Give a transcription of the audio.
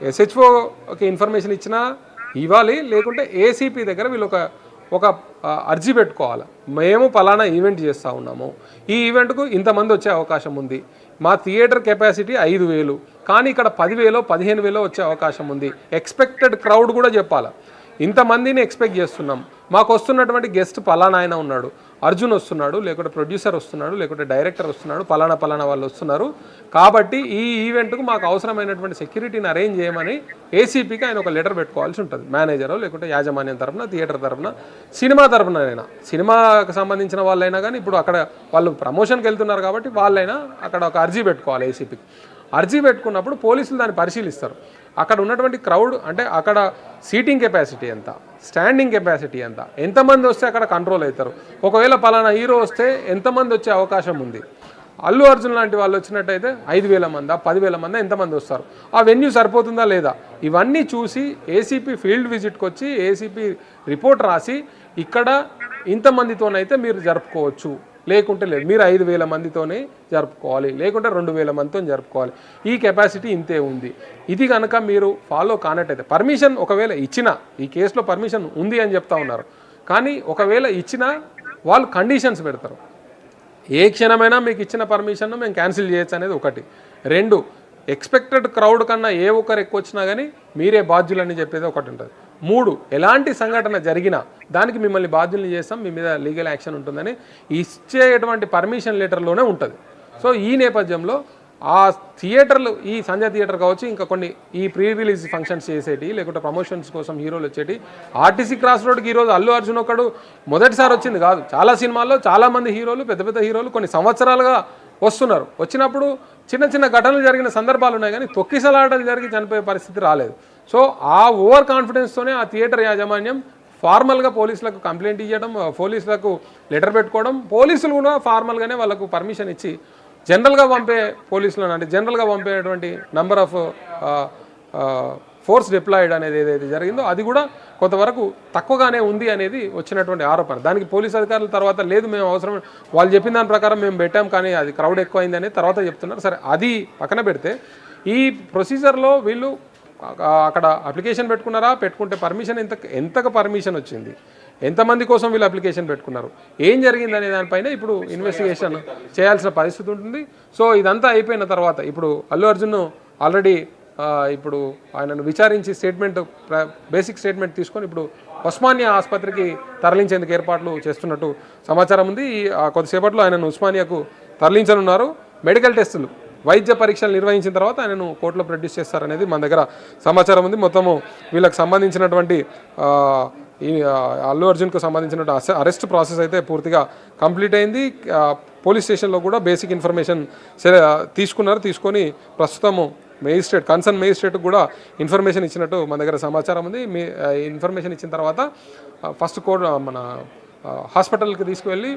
ఎస్హెచ్ఓకి information ఇచ్చినా ఇవ్వాలి, లేకుంటే ఏసీపీ దగ్గర వీళ్ళు ఒక అర్జీ పెట్టుకోవాలి. మేము పలానా ఈవెంట్ చేస్తూ ఉన్నాము, ఈ ఈవెంట్కు ఇంతమంది వచ్చే అవకాశం ఉంది, మా థియేటర్ కెపాసిటీ 5,000 కానీ ఇక్కడ 10,000 15,000 వచ్చే అవకాశం ఉంది. ఎక్స్పెక్టెడ్ క్రౌడ్ కూడా చెప్పాలి. ఇంతమందిని ఎక్స్పెక్ట్ చేస్తున్నాం, మాకు వస్తున్నటువంటి గెస్ట్ పలానా ఆయన ఉన్నాడు, అర్జున్ వస్తున్నాడు, లేకుంటే ప్రొడ్యూసర్ వస్తున్నాడు, లేకుంటే డైరెక్టర్ వస్తున్నాడు, పలానా వాళ్ళు వస్తున్నారు, కాబట్టి ఈ ఈవెంట్కు మాకు అవసరమైనటువంటి సెక్యూరిటీని అరేంజ్ చేయమని ఏసీపీకి ఆయన ఒక లెటర్ పెట్టుకోవాల్సి ఉంటుంది. మేనేజరో లేకుంటే యాజమాన్యం తరఫున, థియేటర్ తరఫున, సినిమా తరఫునైనా, సినిమాకు సంబంధించిన వాళ్ళైనా కానీ ఇప్పుడు అక్కడ వాళ్ళు ప్రమోషన్కి వెళ్తున్నారు కాబట్టి వాళ్ళైనా అక్కడ ఒక అర్జీ పెట్టుకోవాలి ఏసీపీకి. అర్జీ పెట్టుకున్నప్పుడు పోలీసులు దాన్ని పరిశీలిస్తారు. అక్కడ ఉన్నటువంటి క్రౌడ్ అంటే అక్కడ సీటింగ్ కెపాసిటీ ఎంత, స్టాండింగ్ కెపాసిటీ ఎంత, ఎంతమంది వస్తే అక్కడ కంట్రోల్ అవుతారు, ఒకవేళ పలానా హీరో వస్తే ఎంతమంది వచ్చే అవకాశం ఉంది, అల్లు అర్జున్ లాంటి వాళ్ళు వచ్చినట్టయితే 5,000 మందా 10,000 మందా ఎంతమంది వస్తారు, ఆ వెన్యూ సరిపోతుందా లేదా, ఇవన్నీ చూసి ఏసీపీ ఫీల్డ్ విజిట్కి వచ్చి ఏసీపీ రిపోర్ట్ రాసి ఇక్కడ ఇంతమందితోనైతే మీరు జరుపుకోవచ్చు, లేకుంటే లేదు, మీరు 5,000 మందితోనే జరుపుకోవాలి, లేకుంటే 2,000 మందితో జరుపుకోవాలి, ఈ కెపాసిటీ ఇంతే ఉంది. ఇది కనుక మీరు ఫాలో కానట్టయితే, పర్మిషన్ ఒకవేళ ఇచ్చినా, ఈ కేసులో పర్మిషన్ ఉంది అని చెప్తా ఉన్నారు, కానీ ఒకవేళ ఇచ్చినా వాళ్ళు కండిషన్స్ పెడతారు. ఏ క్షణమైనా మీకు ఇచ్చిన పర్మిషన్ను మేము క్యాన్సిల్ చేయొచ్చు అనేది ఒకటి. 2, ఎక్స్పెక్టెడ్ క్రౌడ్ కన్నా ఏ ఒక్కరు ఎక్కువ వచ్చినా కానీ మీరే బాధ్యులని చెప్పేది ఒకటి ఉంటుంది. 3, ఎలాంటి సంఘటన జరిగినా దానికి మిమ్మల్ని బాధ్యుల్ని చేస్తాం, మీ మీద లీగల్ యాక్షన్ ఉంటుందని ఇచ్చేటువంటి పర్మిషన్ లెటర్లోనే ఉంటుంది. సో ఈ నేపథ్యంలో ఆ థియేటర్లు, ఈ సంజయ్ థియేటర్ కావచ్చు, ఇంకా కొన్ని ఈ ప్రీ రిలీజ్ ఫంక్షన్స్ చేసేటి, లేకుంటే ప్రమోషన్స్ కోసం హీరోలు వచ్చేటి, ఆర్టీసీ క్రాస్ రోడ్కి ఈరోజు అల్లు అర్జున్ ఒకడు మొదటిసారి వచ్చింది కాదు, చాలా సినిమాల్లో చాలామంది హీరోలు, పెద్ద పెద్ద హీరోలు కొన్ని సంవత్సరాలుగా వస్తున్నారు. వచ్చినప్పుడు చిన్న చిన్న ఘటనలు జరిగిన సందర్భాలు ఉన్నాయి, కానీ తొక్కిసలాటలు జరిగి చనిపోయే పరిస్థితి రాలేదు. సో ఆ ఓవర్ కాన్ఫిడెన్స్తోనే ఆ థియేటర్ యాజమాన్యం ఫార్మల్గా పోలీసులకు కంప్లైంట్ ఇవ్వడం, పోలీసులకు లెటర్ పెట్టుకోవడం, పోలీసులు కూడా ఫార్మల్గానే వాళ్ళకు పర్మిషన్ ఇచ్చి జనరల్గా పంపే పోలీసులను, అంటే జనరల్గా పంపేటువంటి నెంబర్ ఆఫ్ ఫోర్స్ డిప్లాయిడ్ అనేది ఏదైతే జరిగిందో అది కూడా కొంతవరకు తక్కువగానే ఉంది అనేది వచ్చినటువంటి ఆరోపణ. దానికి పోలీస్ అధికారుల తర్వాత లేదు మేము అవసరం, వాళ్ళు చెప్పిన దాని ప్రకారం మేము పెట్టాం కానీ అది క్రౌడ్ ఎక్కువైంది అనేది తర్వాత చెప్తున్నారు. సరే, అది పక్కన పెడితే ఈ ప్రొసీజర్లో వీళ్ళు అక్కడ అప్లికేషన్ పెట్టుకున్నారా, పెట్టుకుంటే పర్మిషన్ ఎంతకు పర్మిషన్ వచ్చింది, ఎంతమంది కోసం వీళ్ళు అప్లికేషన్ పెట్టుకున్నారు, ఏం జరిగింది అనే దానిపైన ఇప్పుడు ఇన్వెస్టిగేషన్ చేయాల్సిన పరిస్థితి ఉంటుంది. సో ఇదంతా అయిపోయిన తర్వాత ఇప్పుడు అల్లు అర్జున్ ఆల్రెడీ ఇప్పుడు ఆయనను విచారించి బేసిక్ స్టేట్మెంట్ తీసుకొని ఇప్పుడు ఉస్మానియా ఆసుపత్రికి తరలించేందుకు ఏర్పాట్లు చేస్తున్నట్టు సమాచారం ఉంది. కొద్దిసేపట్లో ఆయనను ఉస్మానియాకు తరలించనున్నారు. మెడికల్ టెస్టులు, వైద్య పరీక్షలు నిర్వహించిన తర్వాత ఆయనను కోర్టులో ప్రొడ్యూస్ చేస్తారనేది మన దగ్గర సమాచారం ఉంది. మొత్తము వీళ్ళకి సంబంధించినటువంటి ఈ అల్లు అర్జున్కు సంబంధించిన అరెస్ట్ ప్రాసెస్ అయితే పూర్తిగా కంప్లీట్ అయింది. పోలీస్ స్టేషన్లో కూడా బేసిక్ ఇన్ఫర్మేషన్ తీసుకొని ప్రస్తుతము కన్సర్న్ మేజిస్ట్రేట్కి కూడా ఇన్ఫర్మేషన్ ఇచ్చినట్టు మన దగ్గర సమాచారం ఉంది. ఇన్ఫర్మేషన్ ఇచ్చిన తర్వాత ఫస్ట్ మన హాస్పిటల్కి తీసుకువెళ్ళి